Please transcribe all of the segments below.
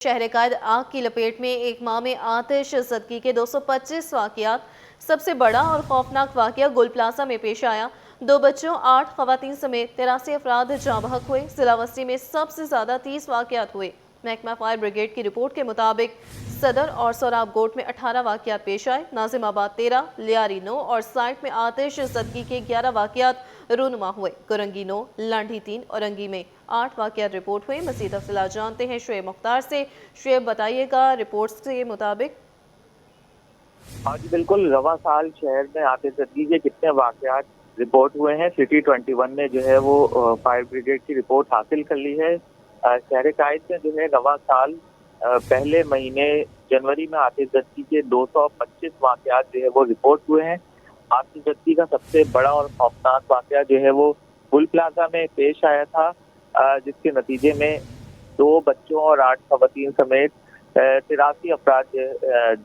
शहर कायद आग की लपेट में एक माह में आतिश ज़दगी के 225 वाक़यात। सबसे बड़ा और खौफनाक वाक़या गुल प्लाजा में पेश आया। 2 बच्चों 8 ख़वातीन समेत 83 अफराद जाँ बहक हुए। ज़िला वस्ती में सबसे ज़्यादा 30 वाक़यात हुए। महकमा फायर ब्रिगेड की रिपोर्ट के मुताबिक सदर और सोराब गोट में 18 वाक़यात पेश आए, नाजिमाबाद 13, लियारी 9 और साइट में आतिश ज़दगी के 11 वाक़यात रूनुमा हुए। कुरंगी 9, लांढी 3 और रंगी में 8 वाक़यात रिपोर्ट हुए। मज़ीद तफ़सीलात जानते हैं शुएब मुख्तार से। शुएब, बताइएगा रिपोर्ट्स के मुताबिक। हाँ जी बिल्कुल, रवा साल शहर में आतिशबाजी के कितने वाक़यात रिपोर्ट हुए हैं। सिटी 21 ने जो है वो फायर ब्रिगेड की रिपोर्ट हासिल कर ली है। शहर कायद में जो है रवा साल पहले महीने जनवरी में आतिशबाजी के 225 वाक़यात जो है वो रिपोर्ट हुए हैं। आतिशबाजी का सबसे बड़ा और खौफनाक वाक़या जो है वो गुल प्लाजा में पेश आया था, जिसके नतीजे में 2 बच्चों और 8 ख़वातीन समेत 83 अफराद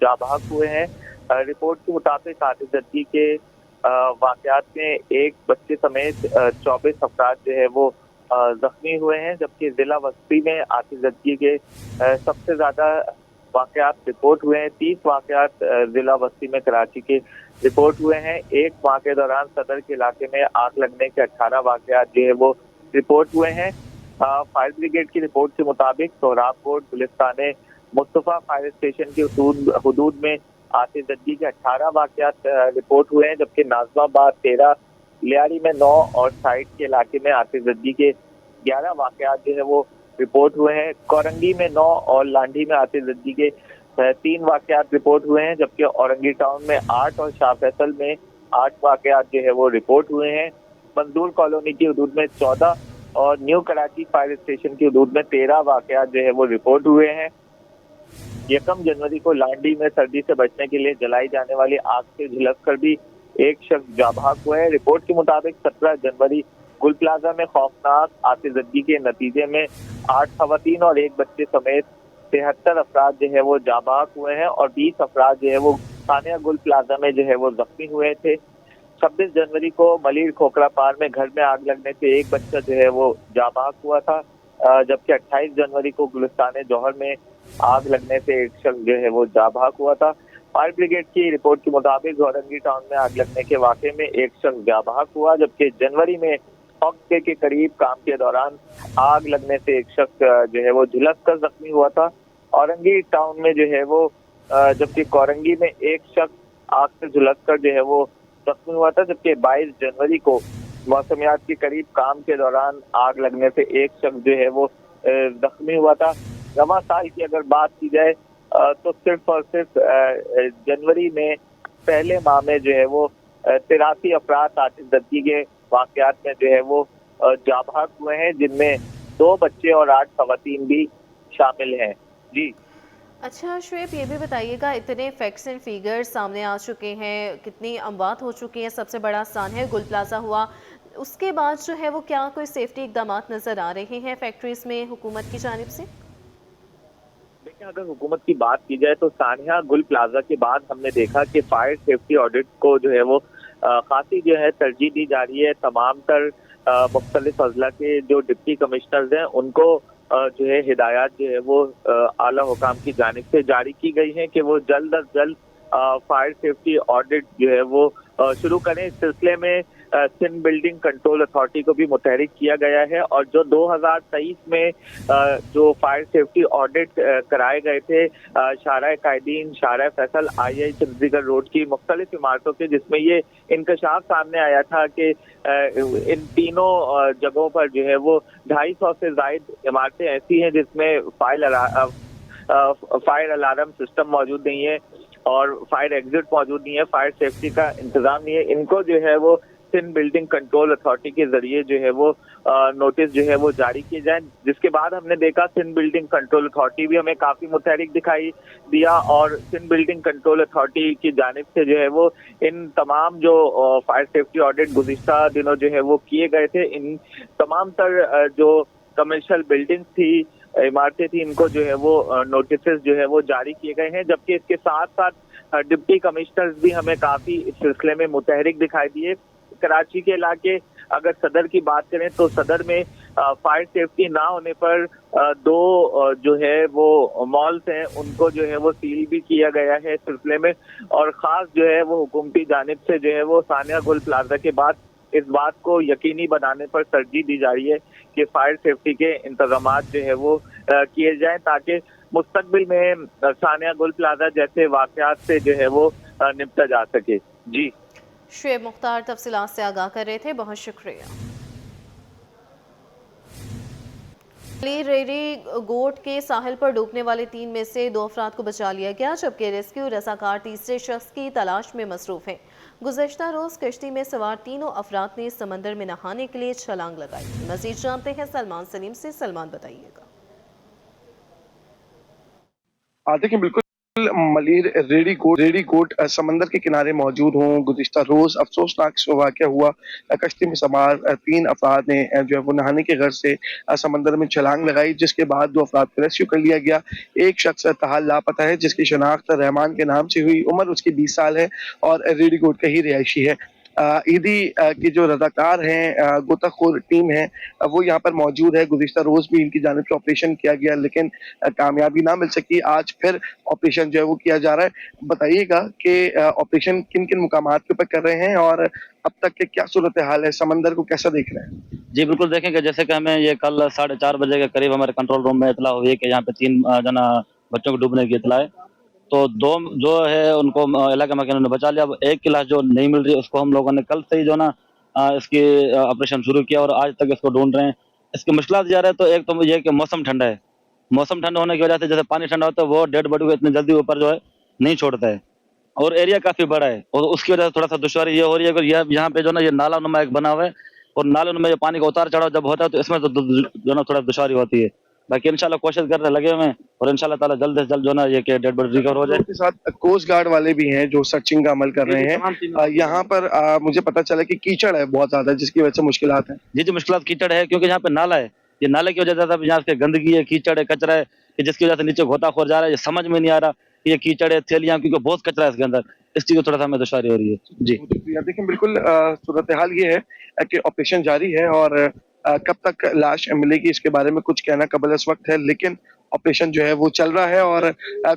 जाँ बहक हुए हैं। रिपोर्ट के मुताबिक आतिशबाजी के वाक़यात में एक बच्चे समेत 24 अफराद जो है वो जख्मी हुए हैं, जबकि जिला वस्ती में आतिशबाजी के सबसे ज़्यादा वाक़यात रिपोर्ट हुए हैं। 30 वाक़यात जिला वस्ती में कराची के रिपोर्ट हुए हैं। एक माह के दौरान सदर के इलाके में आग लगने के 18 वाक़यात जो है वो रिपोर्ट हुए हैं। फायर ब्रिगेड की रिपोर्ट के मुताबिक सोहराब कोट गुलिस्तान मुस्तफ़ा फायर स्टेशन की हदूद में आतिशबाजी के 18 वाक़यात रिपोर्ट हुए हैं, जबकि नाजिमाबाद 13, लियारी में 9 और साइट के इलाके में आतिशबाजी के 11 वाक़यात जो है वो रिपोर्ट हुए हैं। कोरंगी में 9 और लांढी में आतिशबाजी के 3 वाक़यात रिपोर्ट हुए हैं, जबकि औरंगी टाउन में 8 और शाह फैसल में 8 वाक़यात जो है वो रिपोर्ट हुए हैं। मंजूर कॉलोनी की हदूद में 14 और न्यू कराची फायर स्टेशन की हदूद में 13 वाक़यात जो है वो रिपोर्ट हुए हैं। 1 जनवरी को लांडी में सर्दी से बचने के लिए जलाई जाने वाली आग से झुलस कर भी एक शख्स जाँ बहक हुआ है। रिपोर्ट के मुताबिक 17 जनवरी गुल प्लाजा में खौफनाक आतिशबाजी के नतीजे में 8 ख़वातीन और 1 बच्चे समेत 73 अफराद जो है वो जाँ बहक हुए हैं और 20 अफराद जो है वो थाना गुल प्लाजा में जो है वो जख्मी हुए थे। 26 जनवरी को मलिर खोखरा पार में घर में आग लगने से एक बच्चा जो है वो जाँ बहक हुआ था, जबकि 28 जनवरी को गुलिस्तान जौहर में आग लगने से एक शख्स जो है वो जाँ बहक हुआ था। फायर ब्रिगेड की रिपोर्ट के मुताबिक औरंगी टाउन में आग लगने के वाक़े में एक शख्स जाँ बहक हुआ, जबकि जनवरी में हफ्ते के करीब काम के दौरान आग लगने से एक शख्स जो है वो झुलस कर जख्मी हुआ था औरंगी टाउन में जो है वो, जबकि कोरंगी में एक शख्स आग से झुलस कर जो है वो जख्मी हुआ था, जबकि 22 जनवरी को मौसमियात के करीब काम के दौरान आग लगने से एक शख्स जो है वो जख्मी हुआ था। रवा साल की अगर बात की जाए तो सिर्फ और सिर्फ जनवरी में पहले माह में जो है वो 83 अफराद आतिशबाजी के वाक़यात में जो है वो जाँ बहक हुए हैं, जिनमें 2 बच्चे और 8 ख़वातीन भी शामिल हैं। जी अच्छा शुएब, ये भी बताइएगा, इतने फैक्ट्स एंड फिगर्स सामने आ चुके हैं, कितनी अमवात हो चुकी हैं, सबसे बड़ा स्थान है गुल प्लाजा हुआ, उसके बाद जो है वो क्या कोई सेफ्टी इक़दामात नज़र आ रहे हैं फैक्ट्रीज़ में हुकूमत की जानिब से? देखिए, अगर हुकूमत की बात की जाए तो सानिया गुल प्लाजा के बाद हमने देखा कि फायर सेफ्टी ऑडिट को जो है वो खासी जो है तरजीह दी जा रही है। तमाम तर मुख्तलिफ अजला के जो डिप्टी कमिश्नर्स हैं उनको जो है हिदायत जो है वो आला हुकाम की जानिब से जारी की गई है कि वो जल्द अज जल्द फायर सेफ्टी ऑडिट जो है वो शुरू करें। इस सिलसिले में सिंध बिल्डिंग कंट्रोल अथॉरिटी को भी मुतहरिक किया गया है और जो 2023 में जो फायर सेफ्टी ऑडिट कराए गए थे शाहराह कायदीन, शाहराह फैसल, आई चंडीगढ़ रोड की मुख्तलिफ इमारतों के, जिसमें ये इंकशाफ सामने आया था कि इन तीनों जगहों पर जो है वो 250 से ज़ायद इमारतें ऐसी हैं जिसमें फायर अलार्म सिस्टम मौजूद नहीं है और फायर एग्जिट मौजूद नहीं है, फायर सेफ्टी का इंतजाम नहीं है। इनको जो है वो सिंध बिल्डिंग कंट्रोल अथॉरिटी के जरिए जो है वो नोटिस जो है वो जारी किए जाए, जिसके बाद हमने देखा सिंध बिल्डिंग कंट्रोल अथॉरिटी भी हमें काफी मुतहरिक दिखाई दिया और सिंध बिल्डिंग कंट्रोल अथॉरिटी की जानिब से जो है वो इन तमाम जो फायर सेफ्टी ऑडिट गुज़िश्ता दिनों जो है वो किए गए थे, इन तमाम तर जो कमर्शियल बिल्डिंग्स थी, इमारतें थी, इनको जो है वो नोटिस जो है वो जारी किए गए हैं। जबकि इसके साथ साथ डिप्टी कमिश्नर्स भी हमें काफी इस सिलसिले में मुतहरिक दिखाई दिए। कराची के इलाके अगर सदर की बात करें तो सदर में फायर सेफ्टी ना होने पर दो जो है वो मॉल्स हैं उनको जो है वो सील भी किया गया है इस सिलसिले में। और खास जो है वो हुकूमती जानिब से जो है वो सानिया गोल्ड प्लाजा के बाद इस बात को यकीनी बनाने पर तरजीह दी जा रही है कि फायर सेफ्टी के इंतजामात जो है वो किए जाएं ताकि मुस्तकबिल में सानिया गोल्ड प्लाजा जैसे वाकयात से जो है वो निपटा जा सके। जी शुएब मुख्तार तफसीलात से आगाह कर रहे थे, बहुत शुक्रिया। रेरी गोट के साहिल पर डूबने वाले 3 में से 2 अफराद को बचा लिया गया, जबकि रेस्क्यू रजाकार तीसरे शख्स की तलाश में मसरूफ हैं। गुज़श्ता रोज कश्ती में सवार तीनों अफराद ने समंदर में नहाने के लिए छलांग लगाई। मजीद जानते हैं सलमान सलीम से। सलमान बताइएगा। देखिए बिल्कुल मलिर रेडी कोट समंदर के किनारे मौजूद हूँ। गुज़िश्ता रोज अफसोसनाक वाक़या हुआ। कश्ती में सवार 3 अफराद ने जो है वो नहाने के गर्ज से समंदर में छलांग लगाई, जिसके बाद 2 अफराद को रेस्क्यू कर लिया गया। एक शख्स ताहाल लापता है, जिसकी शनाख्त रहमान के नाम से हुई। उम्र उसकी 20 साल है और रेडी कोट का ही रिहायशी है। ईदी की जो रजाकार हैं, गोताखोर टीम है, वो यहाँ पर मौजूद है। गुज़िश्ता रोज भी इनकी जानिब से ऑपरेशन किया गया, लेकिन कामयाबी ना मिल सकी। आज फिर ऑपरेशन जो है वो किया जा रहा है। बताइएगा कि ऑपरेशन किन किन मुकामात के ऊपर कर रहे हैं और अब तक के क्या सूरत हाल है, समंदर को कैसा देख रहे हैं? जी बिल्कुल, देखेंगे जैसे कि हमें ये कल 4:30 बजे के करीब हमारे कंट्रोल रूम में इतला हुई है कि यहाँ पे 3 जना बच्चों को डूबने की इतला है। तो 2 जो है उनको इलाके मकीनों ने बचा लिया। अब एक की लाश जो नहीं मिल रही उसको हम लोगों ने कल से ही जो ना इसकी ऑपरेशन शुरू किया और आज तक इसको ढूंढ रहे हैं। इसकी मुश्किलात जा रहा है तो एक तो ये कि मौसम ठंडा है। मौसम ठंडा होने की वजह से जैसे पानी ठंडा होता है वो डेड बॉडी को इतनी जल्दी ऊपर जो है नहीं छोड़ता है और एरिया काफी बड़ा है और उसकी वजह से थोड़ा सा दुश्वारी ये हो रही है कि यहाँ पे जो ना ये नाला नुमा एक बना हुआ है और नाले में जो पानी का उतार चढ़ाव जब होता है तो इसमें तो जो ना थोड़ा दुश्वारी होती है। बाकी इंशाल्लाह कोशिश करने लगे हुए हैं और इंशाल्लाह ताला जल्द से जल्द जो ना ये कि डेड बॉडी रिकवर हो जाए। के साथ कोस्ट गार्ड वाले भी हैं जो सर्चिंग का अमल कर रहे हैं। यहाँ पर मुझे पता चला कि कीचड़ है बहुत ज्यादा, जिसकी वजह से मुश्किलात हैं। जी मुश्किलात कीचड़ है क्योंकि यहाँ पे नाला है। ये नाले की वजह से यहाँ से गंदगी है, कीचड़ है, कचरा है कि जिसकी वजह से नीचे गोताखोर जा रहा है। ये समझ में नहीं आ रहा कि ये कीचड़ है, थैलियां, क्योंकि बहुत कचरा है इसके अंदर। इस चीज को थोड़ा सा हमें दुश्वारी हो रही है। जी देखिए बिल्कुल सूरत हाल ये है कि ऑपरेशन जारी है और कब तक लाश मिलेगी इसके बारे में कुछ कहना कबल इस वक्त है, लेकिन ऑपरेशन जो है वो चल रहा है और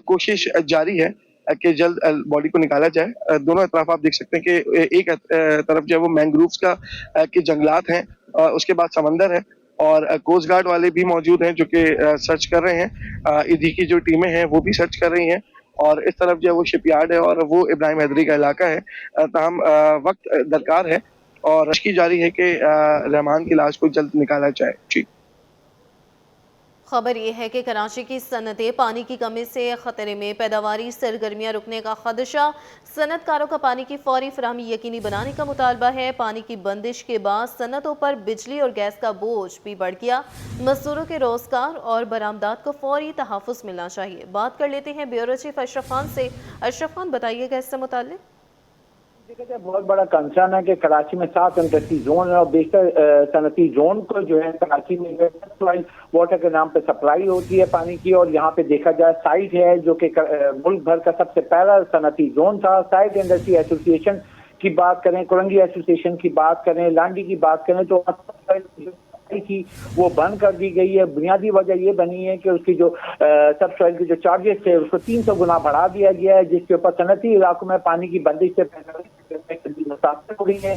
कोशिश जारी है कि जल्द बॉडी को निकाला जाए। दोनों तरफ आप देख सकते हैं कि एक तरफ जो है वो मैंग्रोव्स का के जंगलात हैं, उसके बाद समंदर है और कोस्ट गार्ड वाले भी मौजूद हैं जो कि सर्च कर रहे हैं। ईदी की जो टीमें हैं वो भी सर्च कर रही हैं और इस तरफ जो है वो शिपयार्ड है और वो इब्राहिम हैदरी का इलाका है। तमाम वक्त दरकार है और तशकील जारी है कि रहमान की लाश को जल्द निकाला जाए। जी खबर ये है कि कराची की सनतें पानी की कमी से खतरे में। पैदावारी सरगर्मियां रुकने का खदशा। सनतकारों का पानी की फौरी फराहमी यकीनी बनाने का मुतालबा है। पानी की बंदिश के बाद सनतों पर बिजली और गैस का बोझ भी बढ़ गया। मजदूरों के रोजगार और बरामदात को फौरी तहफ़्फ़ुज़ मिलना चाहिए। बात कर लेते हैं ब्यूरो चीफ अशरफ खान से। अशरफ खान बताइएगा इससे मुताल्लिक़। बहुत बड़ा कंसर्न है कि कराची में 7 इंडस्ट्री जोन है और बेशतर सनती जोन को जो है कराची में वाटर के नाम पे सप्लाई होती है पानी की। और यहाँ पे देखा जाए साइट है जो कि मुल्क भर का सबसे पहला सनती जोन था। साइट इंडस्ट्री एसोसिएशन की बात करें, कुरंगी एसोसिएशन की बात करें, लांडी की बात करें तो थी वो बंद कर दी गई है। बुनियादी वजह ये बनी है कि उसकी जो सब सॉइल के जो चार्जेस थे उसको 300 गुना बढ़ा दिया गया है, जिसके ऊपर सनती इलाकों में पानी की बंदिश से मुतासर हो रही है।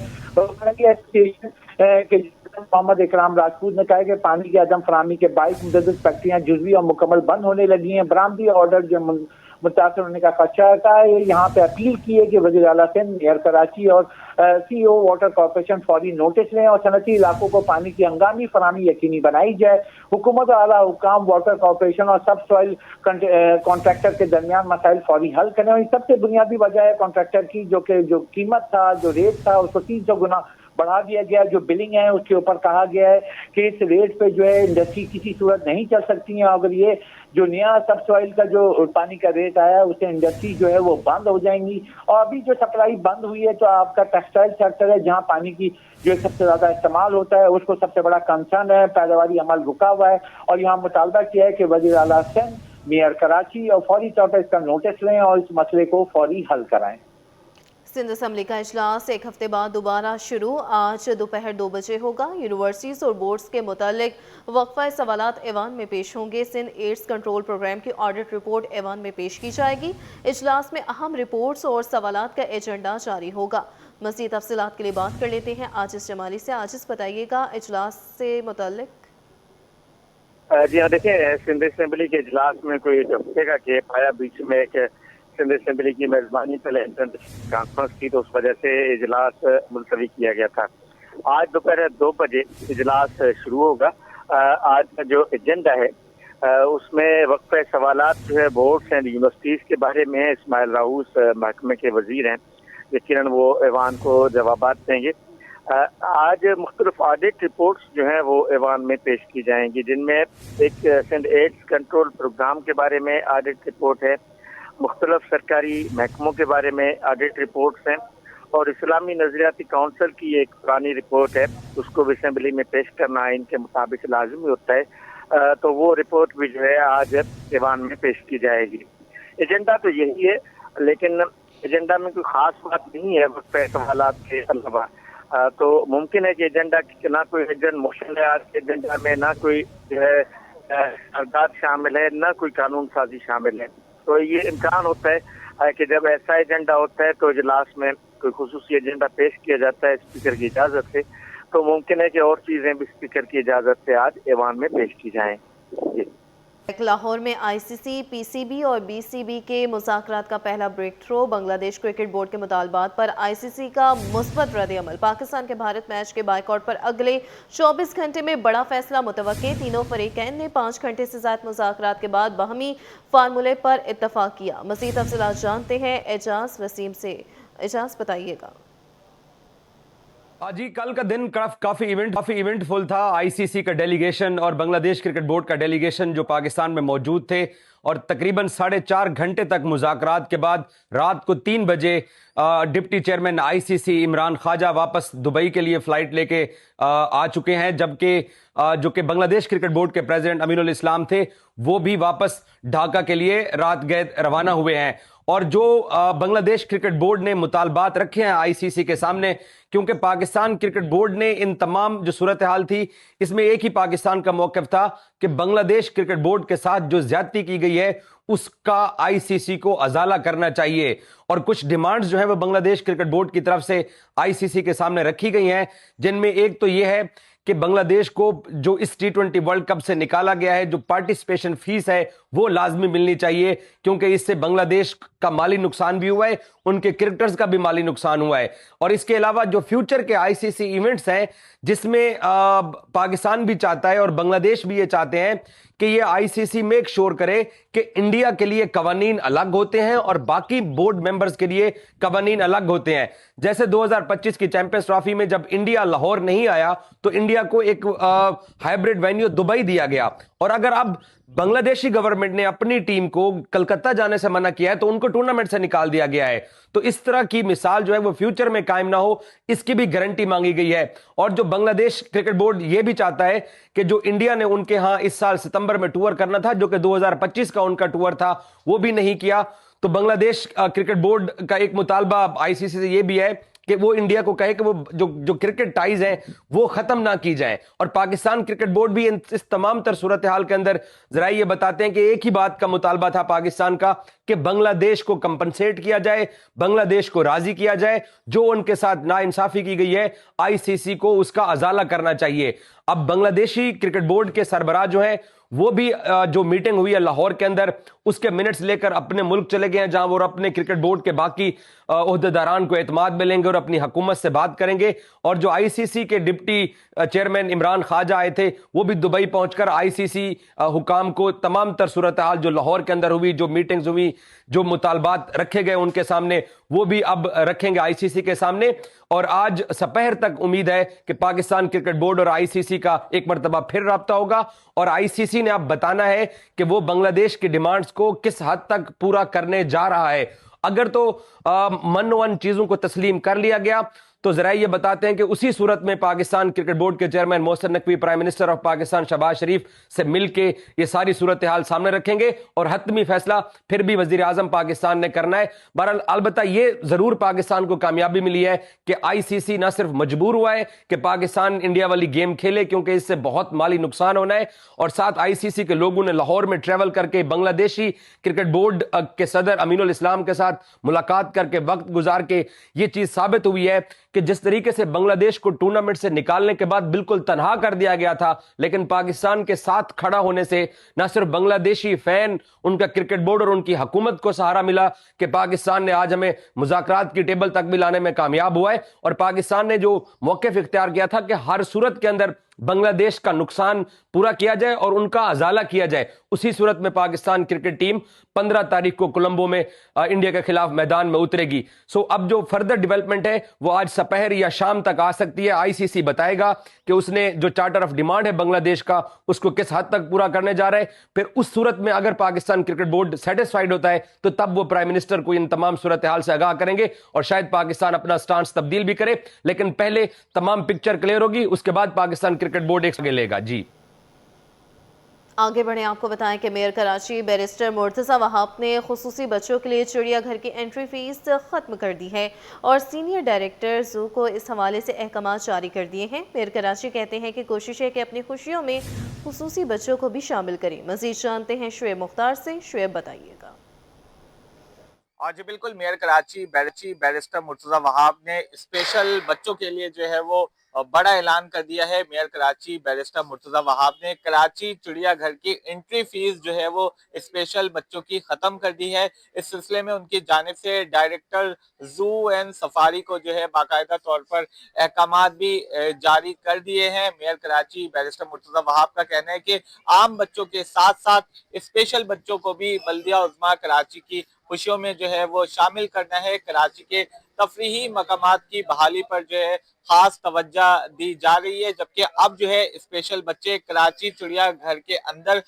मोहम्मद इकराम राजपूत ने कहा कि पानी की अदम फराहमी के 22 मुतअद्दिद फैक्ट्रियां जुज़वी और मुकम्मल बंद होने लगी हैं। बरामदी ऑर्डर जो मुतासर होने का खदशा है। यहाँ पे अपील की है कि वज़ीर आला सिंध, मेयर कराची और CEO वाटर कॉर्पोरेशन फौरी नोटिस लें और सनती इलाकों को पानी की हंगामी फराहमी यकीनी बनाई जाए। हुकूमत और आला हुकाम वाटर कॉर्पोरेशन और सब सॉइल कॉन्ट्रैक्टर के दरमियान मसाइल फौरी हल करें। और सबसे बुनियादी वजह है कॉन्ट्रैक्टर की जो कीमत था, जो रेट था, उसको 300 गुना बढ़ा दिया गया। जो बिलिंग है उसके ऊपर कहा गया है कि इस रेट पे जो है इंडस्ट्री किसी सूरत नहीं चल सकती है। अगर ये जो नया सब सॉइल का जो पानी का रेट आया उससे इंडस्ट्री जो है वो बंद हो जाएंगी। और अभी जो सप्लाई बंद हुई है तो आपका टेक्सटाइल सेक्टर है जहाँ पानी की जो सबसे ज्यादा इस्तेमाल होता है उसको सबसे बड़ा कंसर्न है। पैदावारी अमल रुका हुआ है और यहाँ मुतालबा किया है कि वज़ीर आला सिंध, मेयर कराची और फौरी तौर पर इसका नोटिस लें और इस मसले को फौरी हल कराएं। सिंध असम्बली का इजलास एक हफ्ते बाद दोबारा शुरू। आज दोपहर 2 बजे होगा। यूनिवर्सिटीज़ और बोर्ड्स के मुतालिक वक्फा सवालात ऐवान में पेश होंगे। सिंध एड्स कंट्रोल प्रोग्राम की ऑडिट रिपोर्ट ऐवान में पेश की जाएगी। इजलास में अहम रिपोर्ट्स और सवालात का एजेंडा जारी होगा। मज़ीद तफसीलात के लिए बात कर लेते हैं आजिज़ जमाली से। आजिज़, बताइएगा इजलास से मुतालिक। जी हाँ, देखिए, सिंध असेंबली के इजलास में कोई एक हफ्ते का गैप आया। बीच में एक सिंध असेंबली की मेजबानी पहले कॉन्फ्रेंस की, तो उस वजह से इजलास मुलतवी किया गया था। आज दोपहर 2 बजे इजलास शुरू होगा। आज का जो एजेंडा है उसमें वक्फे सवालात जो है बोर्ड्स एंड यूनिवर्सिटीज़ के बारे में है। इस्माइल राऊस महकमे के वजीर हैं, यकीनन वो ऐवान को जवाबात देंगे। आज मुख्तलिफ ऑडिट रिपोर्ट्स जो हैं वो ऐवान में पेश की जाएंगी, जिनमें एक सिंध एड्स कंट्रोल प्रोग्राम के बारे में ऑडिट रिपोर्ट है, मुख्तलिफ सरकारी महकमों के बारे में ऑडिट रिपोर्ट्स हैं, और इस्लामी नजरियाती काउंसिल की एक पुरानी रिपोर्ट है, उसको भी असेंबली में पेश करना आइन के मुताबिक लाजमी होता है। तो वो रिपोर्ट भी जो है आज ऐवान में पेश की जाएगी। एजेंडा तो यही है, लेकिन एजेंडा में कोई खास बात नहीं है वक्फे सवालात के अलावा। तो मुमकिन है कि एजेंडा ना कोई एजेंट मोशन है, आज के एजेंडा में ना कोई जो है सरदार शामिल है, ना कोई कानून साजी शामिल है। तो ये इम्कान होता है कि जब ऐसा एजेंडा होता है तो इजलास में कोई खुसूसी एजेंडा पेश किया जाता है स्पीकर की इजाज़त से, तो मुमकिन है कि और चीज़ें भी स्पीकर की इजाज़त से आज ऐवान में पेश की जाएँ। जी। लाहौर में आईसीसी, पीसीबी और बीसीबी के मुज़ाकरात का पहला breakthrough. Bangladesh cricket board के मुतालबात पर आईसीसी का मुस्बत रद्द-ए-अमल। पाकिस्तान के भारत मैच के बाइकआउट पर अगले 24 घंटे में बड़ा फैसला मुतवक्के। तीनों फरीकैन ने 5 घंटे से ज़्यादा मुज़ाकरात के बाद बाहमी फार्मूले पर इत्तफाक किया। मज़ीद तफसीलात जानते हैं एजाज वसीम से। एजाज, बताइएगा। जी, कल का दिन काफी इवेंटफुल था। आईसीसी का डेलीगेशन और बांग्लादेश क्रिकेट बोर्ड का डेलीगेशन जो पाकिस्तान में मौजूद थे, और तकरीबन 4.5 घंटे तक मुज़ाकरात के बाद रात को 3 बजे deputy chairman ICC Imran Khawaja वापस दुबई के लिए फ्लाइट लेके आ चुके हैं, जबकि जो कि बांग्लादेश क्रिकेट बोर्ड के प्रेसिडेंट अमीनुल इस्लाम थे वो भी वापस ढाका के लिए रात गए रवाना हुए हैं। और जो बांग्लादेश क्रिकेट बोर्ड ने मुतालबात रखे हैं आईसीसी के सामने, क्योंकि पाकिस्तान क्रिकेट बोर्ड ने इन तमाम जो सूरत हाल थी इसमें एक ही पाकिस्तान का मौक़िफ़ था कि बांग्लादेश क्रिकेट बोर्ड के साथ जो ज्यादती की गई है उसका आईसीसी को अजाला करना चाहिए। और कुछ डिमांड्स जो है वो बांग्लादेश क्रिकेट बोर्ड की तरफ से आईसीसी के सामने रखी गई हैं, जिनमें एक तो ये है कि बांग्लादेश को जो इस T20 वर्ल्ड कप से निकाला गया है जो पार्टिसिपेशन फीस है वो लाजमी मिलनी चाहिए, क्योंकि इससे बांग्लादेश का माली नुकसान भी हुआ है, उनके क्रिकेटर्स का भी माली नुकसान हुआ है। और इसके अलावा जो फ्यूचर के आईसीसी इवेंट्स हैं जिसमें पाकिस्तान भी चाहता है और बांग्लादेश भी ये चाहते हैं कि ये आईसीसी मेक श्योर करे कि इंडिया के लिए कवानीन अलग होते हैं और बाकी बोर्ड मेंबर्स के लिए कवानीन अलग होते हैं। जैसे 2025 की चैंपियंस ट्रॉफी में जब इंडिया लाहौर नहीं आया तो इंडिया को एक हाइब्रिड वेन्यू दुबई दिया गया, और अगर अब बांग्लादेशी गवर्नमेंट ने अपनी टीम को कलकत्ता जाने से मना किया है तो उनको टूर्नामेंट से निकाल दिया गया है। तो इस तरह की मिसाल जो है वो फ्यूचर में कायम ना हो, इसकी भी गारंटी मांगी गई है। और जो बांग्लादेश क्रिकेट बोर्ड ये भी चाहता है कि जो इंडिया ने उनके यहां इस साल सितंबर में टूर करना था, जो कि 2025 का उनका टूर था, वो भी नहीं किया। तो बांग्लादेश क्रिकेट बोर्ड का एक मुतालबा आईसीसी से ये भी है कि वो इंडिया को कहे कि वो जो क्रिकेट टाइज हैं वो खत्म ना की जाए। और पाकिस्तान क्रिकेट बोर्ड भी इस तमाम तर सूरत हाल के अंदर जरा ये बताते हैं कि एक ही बात का मुतालबा था पाकिस्तान का कि बांग्लादेश को कंपनसेट किया जाए, बांग्लादेश को राजी किया जाए, जो उनके साथ नाइंसाफी की गई है आईसीसी को उसका अजाला करना चाहिए। अब बांग्लादेशी क्रिकेट बोर्ड के सरबराह जो है वो भी जो मीटिंग हुई है लाहौर के अंदर उसके मिनट्स लेकर अपने मुल्क चले गए हैं, जहां वो अपने क्रिकेट बोर्ड के बाकी ओहदेदारान को एतमाद मिलेंगे और अपनी हुकूमत से बात करेंगे। और जो आईसीसी के डिप्टी चेयरमैन इमरान ख्वाजा आए थे वो भी दुबई पहुंचकर आईसीसी हुकाम को तमाम तर सूरत हाल जो लाहौर के अंदर हुई, जो मीटिंग्स हुई, जो मुतालबात रखे गए उनके सामने, वो भी अब रखेंगे आईसीसी के सामने। और आज सपहर तक उम्मीद है कि पाकिस्तान क्रिकेट बोर्ड और आईसीसी का एक मरतबा फिर राब्ता होगा और आईसीसी ने अब बताना है कि वो बांग्लादेश की डिमांड्स को किस हद तक पूरा करने जा रहा है। अगर तो मन वन चीजों को तस्लीम कर लिया गया तो जरा ये बताते हैं कि उसी सूरत में पाकिस्तान क्रिकेट बोर्ड के chairman Mohsin Naqvi prime minister of Pakistan Shehbaz Sharif से मिलके ये सारी सूरत हाल सामने रखेंगे और हतमी फैसला फिर भी वजीर आजम पाकिस्तान ने करना है। बहरहाल अलबत्ता ये जरूर पाकिस्तान को कामयाबी मिली है कि आईसीसी ना सिर्फ मजबूर हुआ है कि पाकिस्तान इंडिया वाली गेम खेले, क्योंकि इससे बहुत माली नुकसान होना है, और साथ आईसीसी के लोगों ने लाहौर में ट्रेवल करके बांग्लादेशी क्रिकेट बोर्ड के सदर अमीनुल इस्लाम के साथ मुलाकात करके वक्त गुजार के ये चीज साबित हुई है कि जिस तरीके से बांग्लादेश को टूर्नामेंट से निकालने के बाद बिल्कुल तनहा कर दिया गया था, लेकिन पाकिस्तान के साथ खड़ा होने से न सिर्फ बांग्लादेशी फैन, उनका क्रिकेट बोर्ड और उनकी हुकूमत को सहारा मिला कि पाकिस्तान ने आज हमें मुज़ाकरात की टेबल तक भी लाने में कामयाब हुआ है, और पाकिस्तान ने जो मौक़िफ़ इख्तियार किया था कि हर सूरत के अंदर बांग्लादेश का नुकसान पूरा किया जाए और उनका अजाला किया जाए, उसी सूरत में पाकिस्तान क्रिकेट टीम 15 तारीख को कोलंबो में इंडिया के खिलाफ मैदान में उतरेगी। सो अब जो फर्दर डेवलपमेंट है वो आज सपहर या शाम तक आ सकती है। आईसीसी बताएगा कि उसने जो चार्टर ऑफ डिमांड है बांग्लादेश का उसको किस हद तक पूरा करने जा रहा है। फिर उस सूरत में अगर पाकिस्तान क्रिकेट बोर्ड सेटिस्फाइड होता है तो तब वो प्राइम मिनिस्टर को इन तमाम सूरत हाल से आगाह करेंगे और शायद पाकिस्तान अपना स्टांस तब्दील भी करे, लेकिन पहले तमाम पिक्चर क्लियर होगी, उसके बाद पाकिस्तान क्रिकेट बोर्ड एक आगे लेगा। जी आगे बढ़े, आपको बताएं कि मेयर कराची बैरिस्टर मुर्तज़ा वहाब ने खुसूसी बच्चों के लिए चिड़ियाघर की एंट्री फीस ख़त्म कर दी है और सीनियर डायरेक्टर ज़ू को इस हवाले से अहकाम जारी कर दिए हैं। मेयर कराची कहते हैं कि कोशिश है कि अपनी खुशियों में खुसूसी बच्चों को भी शामिल करें। मज़ीद जानते हैं शुएब मुख्तार से। शुएब बताइएगा। जी बिल्कुल, मेयर कराची बैरिस्टर मुर्तज़ा वहाब ने स्पेशल बच्चों के लिए जो है वो बड़ा ऐलान कर दिया है। मेयर कराची बैरिस्टर मुर्तज़ा वहाब ने कराची चिड़ियाघर की एंट्री फीस जो है वो स्पेशल बच्चों की ख़त्म कर दी है। इस सिलसिले में उनकी जानिब से डायरेक्टर जू एंड सफारी को जो है बाकायदा तौर पर अहकामात भी जारी कर दिए हैं। मेयर कराची बैरिस्टर मुर्तज़ा वहाब का कहना है कि आम बच्चों के साथ साथ स्पेशल बच्चों को भी बल्दिया उज़्मा कराची की खुशियों में जो है वो शामिल करना है। कराची के तफरीही मकामात की बहाली पर जो है खास तवज्जो दी जा रही है, जबकि अब जो है स्पेशल बच्चे कराची चिड़ियाघर के अंदर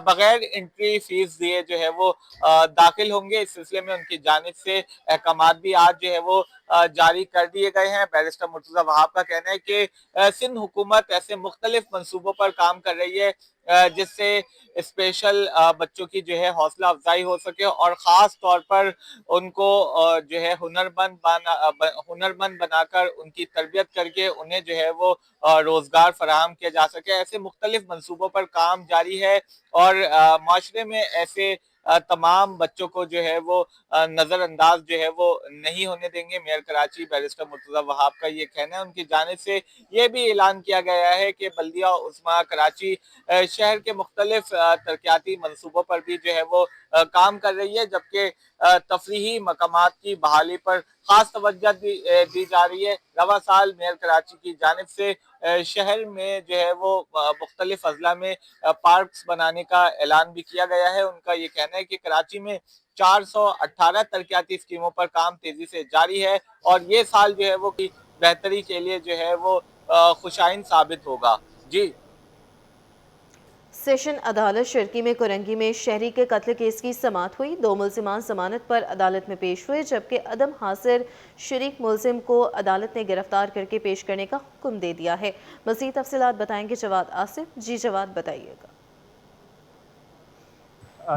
बगैर एंट्री फीस दिए जो है वो दाखिल होंगे। इस सिलसिले में उनकी जानिब से अहकामात भी आज जो है वो जारी कर दिए गए हैं। बैरिस्टर मुर्तज़ा वहाब का कहना है कि सिंध हुकूमत ऐसे मुख्तलिफ मंसूबों पर काम कर रही है जिससे स्पेशल बच्चों की जो है हौसला अफजाई हो सके और ख़ास तौर पर उनको जो है हुनरमंद बनाकर उनकी तरबियत करके उन्हें जो है वो रोज़गार फराहम किया जा सके। ऐसे मुख्तलिफ मंसूबों पर काम जारी है और माशरे में ऐसे तमाम बच्चों को जो है वो नज़रअंदाज जो है वो नहीं होने देंगे। मेयर कराची बैरिस्टर मुर्तज़ा वहाब का ये कहना है। उनकी जानिब से ये भी ऐलान किया गया है कि बल्दिया उस्मा कराची शहर के मुख्तलिफ तरक्याती मंसूबों पर भी जो है वो काम कर रही है, जबकि तफरीही मकामात की बहाली पर खास तवज्जो दी जा रही है। रवा साल मेयर कराची की जानिब से शहर में जो है वो मुख्तलिफ अजला में पार्क्स बनाने का ऐलान भी किया गया है। उनका ये कहना है कि कराची में 418 तरक्याती स्कीमों पर काम तेजी से जारी है और ये साल जो है वो की बेहतरी के लिए जो है वो खुशाइन साबित होगा। जी। सेशन अदालत शर्की में कुरंगी में शहरी के कत्ल केस की समाअत हुई। 2 मुल्जिमान जमानत पर अदालत में पेश हुए, जबकि अदम हासिर शरीक मुल्जिम को अदालत ने गिरफ्तार करके पेश करने का हुक्म दे दिया है। मज़ीद तफसीलात बताएंगे जवाद आसिफ। जी जवाद बताइएगा।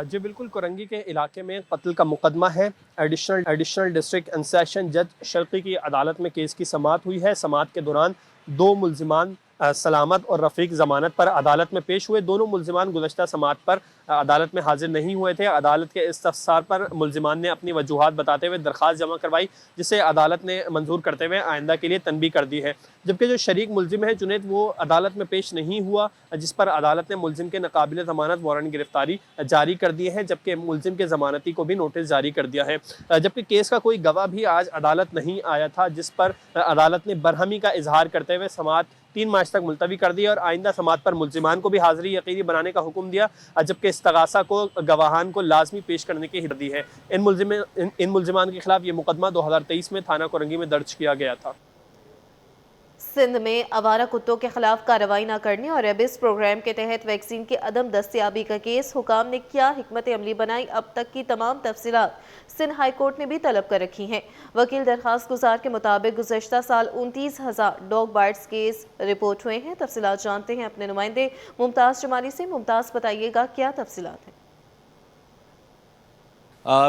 जी बिल्कुल, कुरंगी के इलाके में कत्ल का मुकदमा है। एडिशनल डिस्ट्रिक्ट एंड सेशन जज शर्की की अदालत में केस की समाअत हुई है। समाअत के दौरान 2 मुल्जिमान सलामत और रफ़ीक ज़मानत पर अदालत में पेश हुए। दोनों मुल्जिमान गुज़श्ता समाअत पर अदालत में हाजिर नहीं हुए थे। अदालत के इस्तफ़सार पर मुल्जिमान ने अपनी वजूहात बताते हुए दरख्वास्त जमा करवाई, जिसे अदालत ने मंजूर करते हुए आइंदा के लिए तनबीह कर दी है। जबकि जो शरीक मुल्जिम है जुनैद, वो अदालत में पेश नहीं हुआ, जिस पर अदालत ने मुल्जिम के नाकाबिल ज़मानत वारंट गिरफ्तारी जारी कर दिए हैं, जबकि मुल्जिम के ज़मानती को भी नोटिस जारी कर दिया है। जबकि केस का कोई गवाह भी आज अदालत नहीं आया था, जिस पर अदालत ने बरहमी का इजहार करते हुए समाअत 3 मार्च तक मुलतवी कर दी और आइंदा समाअत पर मुल्जिमान को भी हाज़िरी यकीनी बनाने का हुक्म दिया, जबकि इस्तगासा को गवाहान को लाजमी पेश करने की हिदायत दी है। इन मुल्जिमान के खिलाफ ये मुकदमा 2023 में थाना कुरंगी में दर्ज किया गया था। سندھ میں آوارہ کتوں کے خلاف کارروائی نہ کرنے اور ریبس پروگرام کے تحت ویکسین کی عدم دستیابی کا کیس، حکام نے کیا حکمت عملی بنائی، اب تک کی تمام تفصیلات سندھ ہائی کورٹ نے بھی طلب کر رکھی ہیں۔ وکیل درخواست گزار کے مطابق گزشتہ سال 29,000 ڈاگ بائٹس کیس رپورٹ ہوئے ہیں۔ تفصیلات جانتے ہیں اپنے نمائندے ممتاز جمالی سے۔ ممتاز، بتائیے گا کیا تفصیلات ہیں؟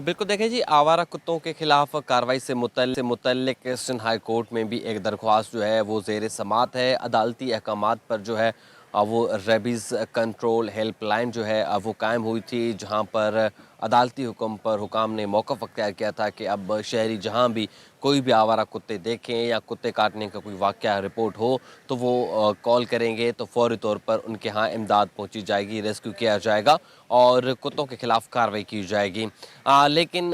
بالکل، دیکھیں جی، آوارہ کتوں کے خلاف کارروائی سے متعلق سندھ ہائی کورٹ میں بھی ایک درخواست جو ہے وہ زیر سماعت ہے۔ عدالتی احکامات پر جو ہے وہ ریبیز کنٹرول ہیلپ لائن جو ہے وہ قائم ہوئی تھی، جہاں پر عدالتی حکم پر حکام نے موقف اختیار کیا تھا کہ اب شہری جہاں بھی کوئی بھی آوارہ کتے دیکھیں یا کتے کاٹنے کا کوئی واقعہ رپورٹ ہو تو وہ کال کریں گے تو فوری طور پر ان کے ہاں امداد پہنچی جائے گی، ریسکیو کیا جائے گا اور کتوں کے خلاف کارروائی کی جائے گی۔ لیکن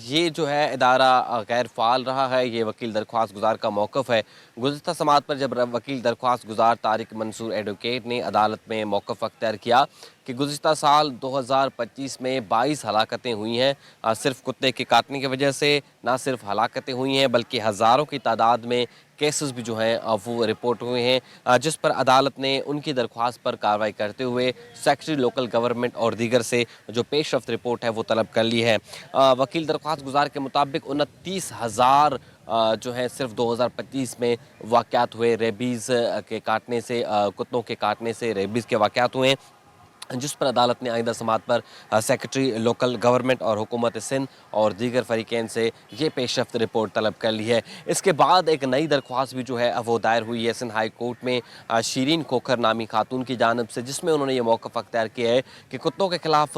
یہ جو ہے ادارہ غیر فعال رہا ہے، یہ وکیل درخواست گزار کا موقف ہے۔ گزشتہ سماعت پر جب وکیل درخواست گزار طارق منصور ایڈوکیٹ نے عدالت میں موقف اختیار کیا کہ گزشتہ سال 2025 میں 22 ہلاکتیں ہوئی ہیں، صرف کتے کے کاٹنے کی وجہ سے نہ صرف ہلاکتیں ہوئی ہیں بلکہ ہزاروں کی تعداد میں کیسز بھی جو ہیں وہ رپورٹ ہوئے ہیں، جس پر عدالت نے ان کی درخواست پر کارروائی کرتے ہوئے سیکرٹری لوکل گورنمنٹ اور دیگر سے جو پیش رفت رپورٹ ہے وہ طلب کر لی ہے۔ وکیل درخواست گزار کے مطابق 29,000 جو ہے صرف 2025 میں واقعات ہوئے ریبیز کے کاٹنے سے، کتوں کے کاٹنے سے ریبیز کے واقعات ہوئے ہیں، جس پر عدالت نے آئندہ سماعت پر سیکرٹری لوکل گورنمنٹ اور حکومت سندھ اور دیگر فریقین سے یہ پیش رفت رپورٹ طلب کر لی ہے۔ اس کے بعد ایک نئی درخواست بھی جو ہے وہ دائر ہوئی ہے سندھ ہائی کورٹ میں شیرین کھوکھر نامی خاتون کی جانب سے، جس میں انہوں نے یہ موقف اختیار کیا ہے کہ کتوں کے خلاف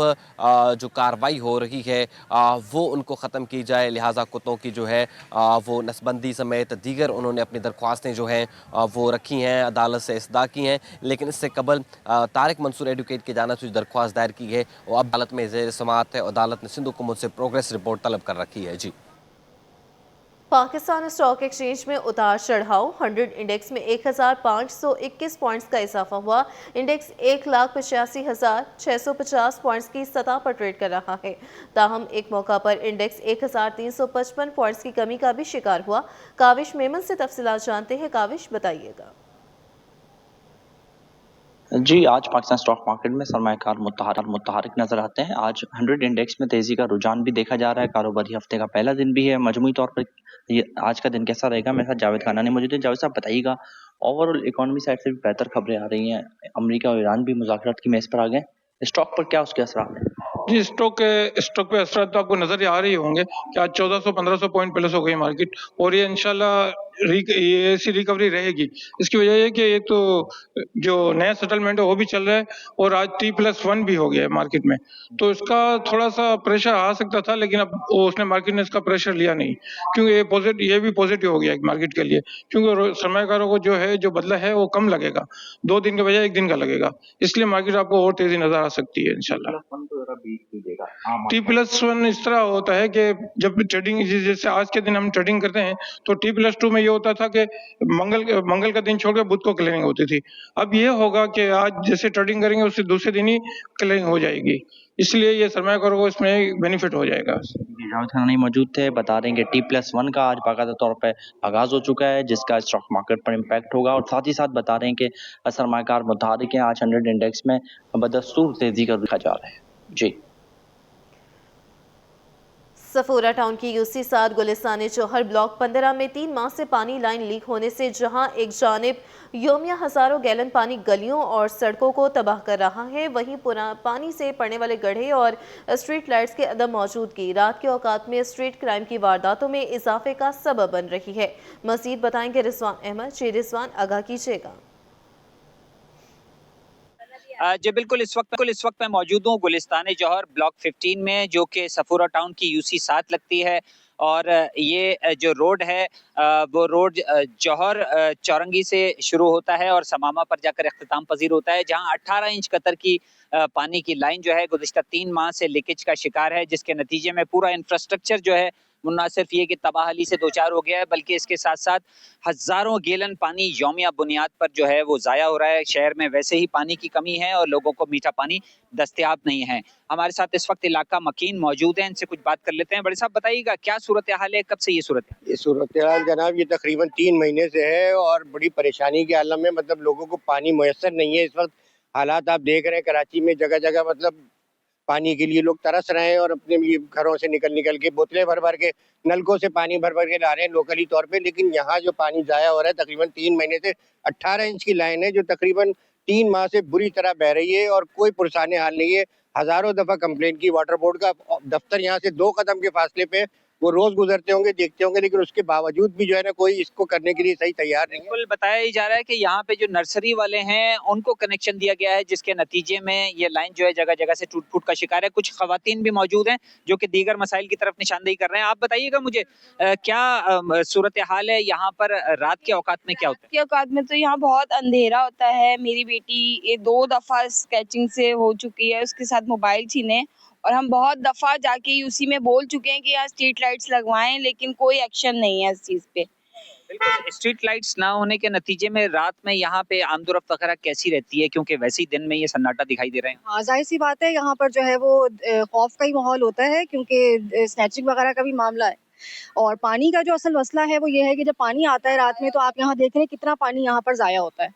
جو کارروائی ہو رہی ہے وہ ان کو ختم کی جائے، لہٰذا کتوں کی جو ہے وہ نسبندی سمیت دیگر انہوں نے اپنی درخواستیں جو ہیں وہ رکھی ہیں، عدالت سے استدعا کی ہیں۔ لیکن اس سے قبل طارق منصور ایڈوکیٹ کی جانب سے جو درخواست دائر کی ہے وہ اب عدالت میں زیر سماعت ہے۔ عدالت نے سندھ حکومت سے پروگریس رپورٹ طلب کر رکھی ہے۔ جی، پاکستان اسٹاک ایکسچینج میں اتار چڑھاؤ، 100 انڈیکس میں 1,521 پوائنٹس کا اضافہ ہوا۔ انڈیکس 1,85,650 پوائنٹس کی سطح پر ٹریڈ کر رہا ہے، تاہم ایک موقع پر انڈیکس 1,355 پوائنٹس کی کمی کا بھی شکار ہوا۔ کاوش میمن سے تفصیلات جانتے ہیں۔ کاوش، بتائیے گا۔ جی، آج پاکستان اسٹاک مارکیٹ میں سرمایہ کار متحرک نظر آتے ہیں۔ آج 100 انڈیکس میں تیزی کا رجحان بھی دیکھا جا رہا ہے۔ کاروباری ہفتے کا پہلا دن بھی ہے۔ مجموعی طور پر یہ آج کا دن کیسا رہے گا؟ میرے ساتھ جاوید خانانی موجود ہے۔ جاوید صاحب، بتائیے گا، اوور آل اکانومی سائڈ سے بھی بہتر خبریں آ رہی ہیں، امریکہ اور ایران بھی مذاکرات کی میز پر آ گئے، اسٹاک پر کیا اس کے اثرات ہیں؟ جی، اسٹاک پہ اثرات تو آپ کو نظر آ رہی ہوں گے کہ آج 1400-1500 پوائنٹ پلس ہو گئی مارکیٹ، اور یہ انشاءاللہ یہ ایسی ریکوری رہے گی۔ اس کی وجہ یہ کہ ایک تو جو نیا سیٹلمنٹ ہے وہ بھی چل رہا ہے، اور آج T+1 بھی ہو گیا ہے مارکیٹ میں، تو اس کا تھوڑا سا پریشر آ سکتا تھا، لیکن اب اس نے مارکیٹ نے اس کا پریشر لیا نہیں، کیونکہ یہ بھی پازیٹیو ہو گیا ہے مارکیٹ کے لیے، کیونکہ سرمایہ کاروں کو جو بدلہ ہے وہ کم لگے گا، 2 دن کے بجائے 1 دن کا لگے گا، اس لیے مارکیٹ آپ کو اور تیزی نظر آ سکتی ہے انشاءاللہ۔ T+1 اس طرح ہوتا ہے کہ جب ٹریڈنگ، جیسے آج کے دن ہم ٹریڈنگ کرتے ہیں تو T+2 میں یہ ہوتا تھا کہ منگل کا دن چھوڑ کے بدھ کو کلیئرنگ ہوتی تھی، اب یہ ہوگا کہ آج جیسے ٹریڈنگ کریں گے اس سے دوسرے دن ہی کلیئرنگ ہو جائے گی، اس لیے یہ سرمایہ کاروں کو اس میں بینیفٹ ہو جائے گا۔ جاوید خانانی موجود تھے، بتا رہے ہیں کہ T+1 کا آج باقاعدہ طور پہ آغاز ہو چکا ہے، جس کا اسٹاک مارکیٹ پر امپیکٹ ہوگا، اور ساتھ ہی ساتھ بتا رہے ہیں کہ سرمایہ کار متحرک ہیں، آج 100 انڈیکس میں بدستور تیزی کا دیکھا جا رہا ہے۔ جی، صفورہ ٹاؤن کی UC 7 گلستان جوہر بلاک 15 میں 3 ماہ سے پانی لائن لیک ہونے سے جہاں ایک جانب یومیہ ہزاروں گیلن پانی گلیوں اور سڑکوں کو تباہ کر رہا ہے، وہیں پانی سے پڑنے والے گڑھے اور اسٹریٹ لائٹس کے عدم موجودگی رات کے اوقات میں اسٹریٹ کرائم کی وارداتوں میں اضافے کا سبب بن رہی ہے۔ مزید بتائیں گے رضوان احمد۔ جی رضوان، آگاہ کیجیے گا۔ جی بالکل، اس وقت میں موجود ہوں گلستان جوہر بلاک 15 میں، جو کہ صفورہ ٹاؤن کی UC 7 لگتی ہے، اور یہ جو روڈ ہے وہ روڈ جوہر چورنگی سے شروع ہوتا ہے اور سمامہ پر جا کر اختتام پذیر ہوتا ہے، جہاں 18 انچ قطر کی پانی کی لائن جو ہے گزشتہ 3 ماہ سے لیکیج کا شکار ہے، جس کے نتیجے میں پورا انفراسٹرکچر جو ہے न सिर्फ ये कि तबाहली से दो चार हो गया है, बल्कि इसके साथ साथ हजारों गैलन पानी यौमिया बुनियाद पर जो है वो ज़ाया हो रहा है। शहर में वैसे ही पानी की कमी है और लोगों को मीठा पानी दस्तयाब नहीं है। हमारे साथ इस वक्त इलाका मकीन मौजूद है, इनसे कुछ बात कर लेते हैं। बड़े साहब बताइएगा क्या सूरत हाल है, कब से ये सूरत है? ये सूरत हाल जनाब ये तकरीबन 3 महीने से है और बड़ी परेशानी के आलम में, मतलब लोगों को पानी मुयस्सर नहीं है। इस वक्त हालात आप देख रहे हैं, कराची में जगह जगह मतलब पानी के लिए लोग तरस रहे हैं और अपने लिए घरों से निकल के बोतलें भर भर के नलकों से पानी भर भर के ला रहे हैं लोकली तौर पे। लेकिन यहाँ जो पानी ज़ाया हो रहा है तकरीबन 3 महीने से 18 इंच की लाइन है जो तकरीबन 3 माह से बुरी तरह बह रही है और कोई पुरसाने हाल नहीं है। हजारों दफ़ा कंप्लेंट की, वाटर बोर्ड का दफ्तर यहाँ से 2 कदम के फासले पे, वो रोज गुजरते होंगे, देखते होंगे, लेकिन उसके बावजूद भी जो है ना कोई इसको करने के लिए सही तैयार नहीं है। बिल्कुल बताया ही जा रहा है कि यहाँ पे जो नर्सरी वाले हैं उनको कनेक्शन दिया गया है, जिसके नतीजे में ये लाइन जो है जगह जगह से टूट फूट का शिकार है। कुछ खवातीन भी मौजूद हैं जो कि दीगर मसाइल की तरफ निशानदेही कर रहे हैं। आप बताइएगा मुझे क्या सूरत हाल है यहाँ पर, रात के औकात में क्या होता है? के औकात में तो यहाँ बहुत अंधेरा होता है। मेरी बेटी ये 2 दफा स्केचिंग से हो चुकी है, उसके साथ मोबाइल छीने, और हम बहुत दफा जाके यूसी में बोल चुके हैं कि यहाँ स्ट्रीट लाइट्स लगवाएं, लेकिन कोई एक्शन नहीं है इस चीज पे। बिल्कुल, स्ट्रीट लाइट्स ना होने के नतीजे में रात में यहाँ पे आमदोरफ्त वगैरह कैसी रहती है, क्योंकि वैसे ही दिन में ये सन्नाटा दिखाई दे रहे हैं? हाँ, जाहिर सी बात है, यहाँ पर जो है वो खौफ का ही माहौल होता है, क्योंकि स्नैचिंग वगैरह का भी मामला है। और पानी का जो असल मसला है वो ये है कि जब पानी आता है रात में, तो आप यहाँ देख रहे हैं कितना पानी यहाँ पर ज़ाया होता है,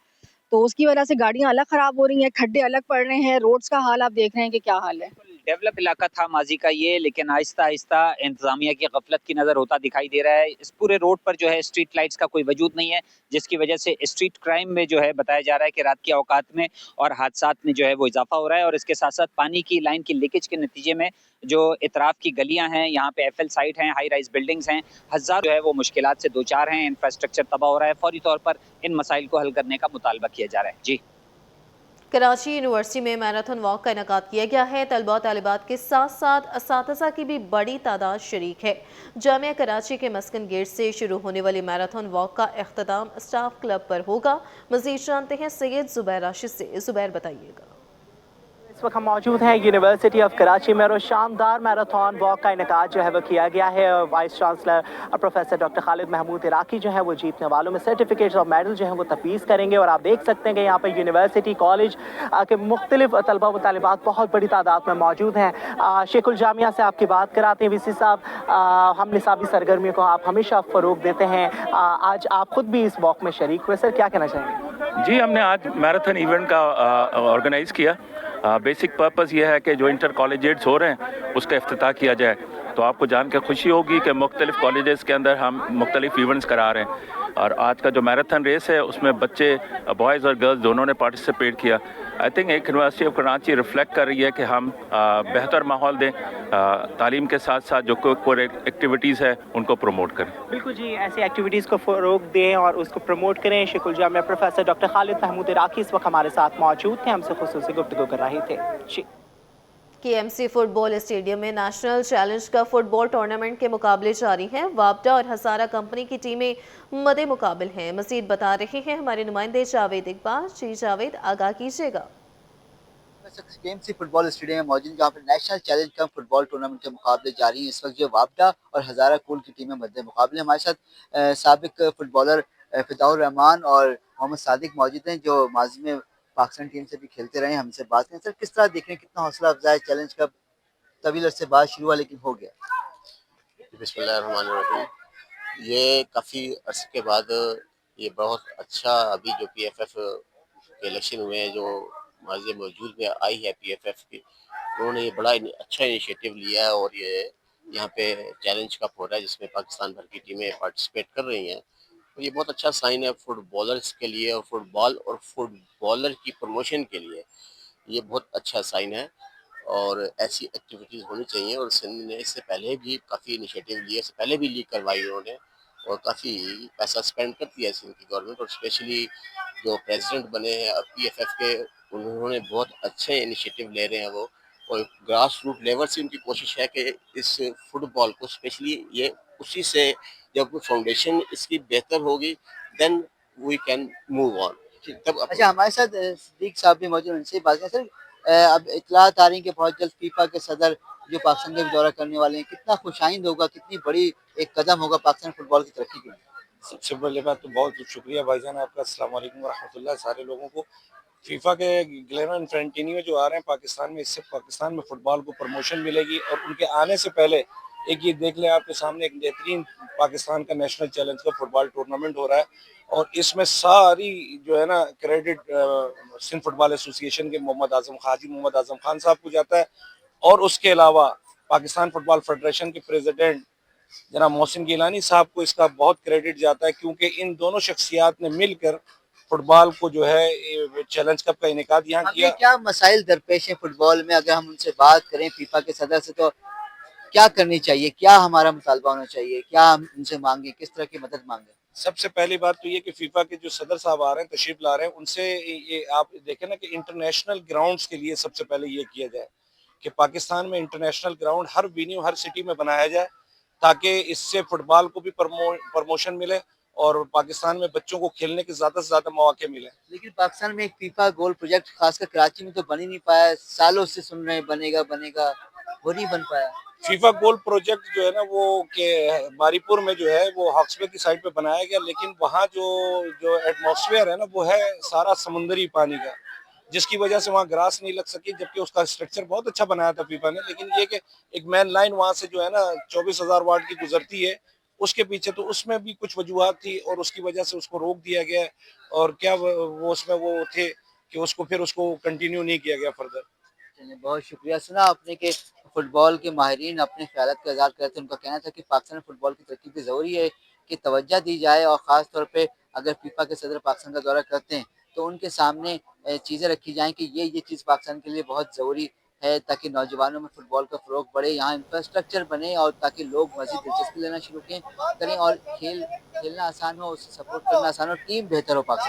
तो उसकी वजह से गाड़ियाँ अलग खराब हो रही हैं, खड्डे अलग पड़ रहे हैं, रोड्स का हाल आप देख रहे हैं कि क्या हाल है। डेवलप इलाका था माजी का ये, लेकिन आहिस्ता आहिस्ता इंतजामिया की गफलत की नज़र होता दिखाई दे रहा है। इस पूरे रोड पर जो है स्ट्रीट लाइट्स का कोई वजूद नहीं है, जिसकी वजह से स्ट्रीट क्राइम में जो है बताया जा रहा है कि रात के औकात में और हादसात में जो है वो इजाफा हो रहा है। और इसके साथ साथ पानी की लाइन की लीकेज के नतीजे में जो इतराफ की गलियां हैं, यहाँ पे एफएल साइट हैं, हाई राइज बिल्डिंग्स हैं, हजार जो है वो मुश्किलात से दो चार हैं, इंफ्रास्ट्रक्चर तबाह हो रहा है। फौरी तौर पर इन मसाइल को हल करने का मुतालबा किया जा रहा है। जी, कराची यूनिवर्सिटी में मैराथन वॉक का इनेकाद किया गया है। तलबा और तालिबात के साथ साथ असातिज़ा की भी बड़ी तादाद शरीक है। जामिया कराची के मस्कन गेट से शुरू होने वाली मैराथन वॉक का इख्तिताम स्टाफ क्लब पर होगा। मज़ीद जानते हैं सैयद ज़ुबैर राशिद से। ज़ुबैर बताइएगा। इस वक्त हम मौजूद हैं यूनिवर्सिटी ऑफ कराची में और शानदार मैराथन वॉक का इनेकाद जो है वो किया गया है। Vice chancellor professor doctor Khalid Mahmood Iraqi जो है वो जीतने वालों में सर्टिफिकेट्स और मेडल जो है वो तफवीज़ करेंगे। और आप देख सकते हैं कि यहाँ पर यूनिवर्सिटी कॉलेज के मुख्तलिफ तलबा व तालिबात बहुत बड़ी तादाद में मौजूद हैं। शेखुल जामिया से आपकी बात कराते हैं। वीसी साहब, हम निसाबी सरगर्मियों को आप हमेशा फ़रोग देते हैं, आज आप खुद भी इस वॉक में शरीक हुए, सर क्या कहना चाहेंगे? जी, हमने आज मैराथन इवेंट का ऑर्गेनाइज़ किया। बेसिक पर्पस ये है कि जो इंटर कॉलेजेट्स हो रहे हैं उसका इफ्तिताह किया जाए। तो आपको जान के खुशी होगी कि मुख्तलिफ कॉलेजेस के अंदर हम मुख्तलिफ इवेंट्स करा रहे हैं। और आज का जो मैराथन रेस है उसमें बच्चे बॉयज़ और गर्ल्स दोनों ने पार्टिसिपेट किया। आई थिंक एक यूनिवर्सिटी ऑफ कराची रिफ्लेक्ट कर रही है कि हम बेहतर माहौल दें, तालीम के साथ साथ जो कोई एक्टिविटीज़ है उनको प्रमोट करें। बिल्कुल जी, ऐसी एक्टिविटीज़ को फ़रोग दें और उसको प्रमोट करें। शेखुल जामिया प्रोफेसर डॉक्टर खालिद महमूद इराकी इस वक्त हमारे साथ मौजूद थे, हमसे खुसूसी गुफ्तगू कर रहे थे। जी, KMC फुटबॉल स्टेडियम में नेशनल चैलेंज का फुटबॉल टूर्नामेंट के मुकाबले जारी हैं। वापडा और हजारा कंपनी की टीमें मदे मुकाबिल हैं। मजीद बता रहे हैं हमारे नुमाइंदे जावेद इकबाल। जी जावेद, आगाह कीजिएगा। KMC फुटबॉल स्टेडियम में मौजूद जहाँ पर नेशनल चैलेंज का फुटबॉल टूर्नामेंट के मुकाबले जारी हैं। इस वक्त जो वापडा और हजारा कुल की टीमें मदे मुकाबले। हमारे साथ साबिक फुटबॉलर फिदाउर रहमान और मोहम्मद सादिक मौजूद हैं, जो माजी में पाकिस्तान टीम से भी खेलते रहे। हमसे बात करें सर, किस तरह देख रहे हैं, कितना हौसला अफजा है, चैलेंज का तवील अरसे बाद शुरू हुआ लेकिन हो गया? बिस्मिल्लाहिर्रहमानिर्रहीम। ये काफ़ी अरसे के बाद ये बहुत अच्छा, अभी जो PFF के इलेक्शन हुए हैं, जो माजी मौजूद में आई है PFF की, उन्होंने ये बड़ा अच्छा इनिशिएटिव लिया है और ये यहाँ पे चैलेंज कप हो रहा है जिसमें पाकिस्तान भर की टीमें पार्टिसिपेट कर रही हैं। तो ये बहुत अच्छा साइन है फुटबॉलर्स के लिए और फुटबॉल और फुटबॉलर की प्रमोशन के लिए ये बहुत अच्छा साइन है और ऐसी एक्टिविटीज़ होनी चाहिए। और सिंध ने इससे पहले भी काफ़ी इनिशिएटिव लिए, इससे पहले भी लीग करवाई उन्होंने और काफ़ी पैसा स्पेंड करती है सिंध की गवर्नमेंट। और स्पेशली जो प्रेसिडेंट बने हैं PFF के, उन्होंने बहुत अच्छे इनिशिएटिव ले रहे हैं वो, और ग्रास रूट लेवल से उनकी कोशिश है कि इस फुटबॉल को स्पेशली ये उसी से जब फाउंडेशन इसकी बेहतर होगी then we can move on. अच्छा, हमारे साथ सिद्दीक साहब भी मौजूद, उनसे बात करें। सर, अब इतलात आ रही कि बहुत जल्द फीफा के सदर جو پاکستان کا بھی دورہ کرنے والے ہیں، کتنا خوشائند ہوگا، کتنی بڑی ایک قدم ہوگا پاکستان فٹ بال کی ترقی کے لیے؟ سب سے پہلے بات تو بہت شکریہ بھائی جان آپ کا، السلام علیکم ورحمۃ اللہ سارے لوگوں کو۔ فیفا کے گلینا انفینٹینیو جو آ رہے ہیں پاکستان میں، اس سے پاکستان میں فٹ بال کو پروموشن ملے گی، اور ان کے آنے سے پہلے ایک یہ دیکھ لیں آپ کے سامنے ایک بہترین پاکستان کا نیشنل چیلنج کا فٹ بال ٹورنامنٹ ہو رہا ہے، اور اس میں ساری جو ہے نا کریڈٹ سندھ فٹ بال ایسوسی ایشن کے محمد اعظم خان صاحب کو جاتا ہے، اور اس کے علاوہ پاکستان فٹ بال فیڈریشن کے پریزیڈنٹ جناب محسن گیلانی صاحب کو اس کا بہت کریڈٹ جاتا ہے، کیونکہ ان دونوں شخصیات نے مل کر فٹ بال کو جو ہے چیلنج کپ کا انعقاد یہاں کیا۔ کیا مسائل درپیش ہیں فٹ بال میں؟ اگر ہم ان سے بات کریں فیفا کے صدر سے، تو کیا کرنی چاہیے، کیا ہمارا مطالبہ ہونا چاہیے، کیا ہم ان سے مانگیں، کس طرح کی مدد مانگیں؟ سب سے پہلی بات تو یہ کہ فیفا کے جو صدر صاحب آ رہے ہیں، تشریف لا رہے ہیں، ان سے یہ آپ دیکھیں نا کہ انٹرنیشنل گراؤنڈز کے لیے سب سے پہلے یہ کیا جائے کہ پاکستان میں انٹرنیشنل گراؤنڈ ہر وینیو ہر سٹی میں بنایا جائے، تاکہ اس سے فٹ بال کو بھی پروموشن ملے اور پاکستان میں بچوں کو کھیلنے کے زیادہ سے زیادہ مواقع ملیں۔ لیکن پاکستان میں ایک فیفا گول پروجیکٹ خاص کر کراچی میں تو بن ہی نہیں پایا، سالوں سے سن رہے ہیں بنے گا بنے گا، وہ نہیں بن پایا۔ فیفا گول پروجیکٹ جو ہے نا وہ کہ باری پور میں جو ہے وہ ہاکس بے کی سائڈ پہ بنایا گیا، لیکن وہاں جو ایٹماسفیئر ہے نا وہ ہے سارا سمندری پانی کا، جس کی وجہ سے وہاں گراس نہیں لگ سکی، جبکہ اس کا اسٹرکچر بہت اچھا بنایا تھا فیفا نے، لیکن یہ کہ ایک مین لائن وہاں سے جو ہے نا 24,000 واٹ کی گزرتی ہے، اس کے پیچھے تو اس میں بھی کچھ وجوہات تھی، اور اس کی وجہ سے اس کو روک دیا گیا، اور کیا وہ اس میں وہ تھے کہ اس کو کنٹینیو نہیں کیا گیا فردر۔ بہت شکریہ۔ سنا آپ نے کہ فٹ بال کے ماہرین اپنے خیالات کا اظہار کرتے ہیں، ان کا کہنا تھا کہ پاکستان فٹ بال کی ترقی پہ ضروری ہے کہ توجہ دی جائے، اور خاص طور پہ اگر فیفا کے صدر پاکستان کا دورہ کرتے ہیں تو ان کے سامنے چیزیں رکھی جائیں کہ یہ چیز پاکستان کے لیے بہت ضروری ہے، تاکہ نوجوانوں میں فٹ بال کا فروغ بڑھے، یہاں انفراسٹرکچر بنے، اور تاکہ لوگ مزید دلچسپی لینا شروع کریں اور کھیلنا آسان ہو، اسے سپورٹ کرنا آسان ہو، ٹیم بہتر ہو پاکستان۔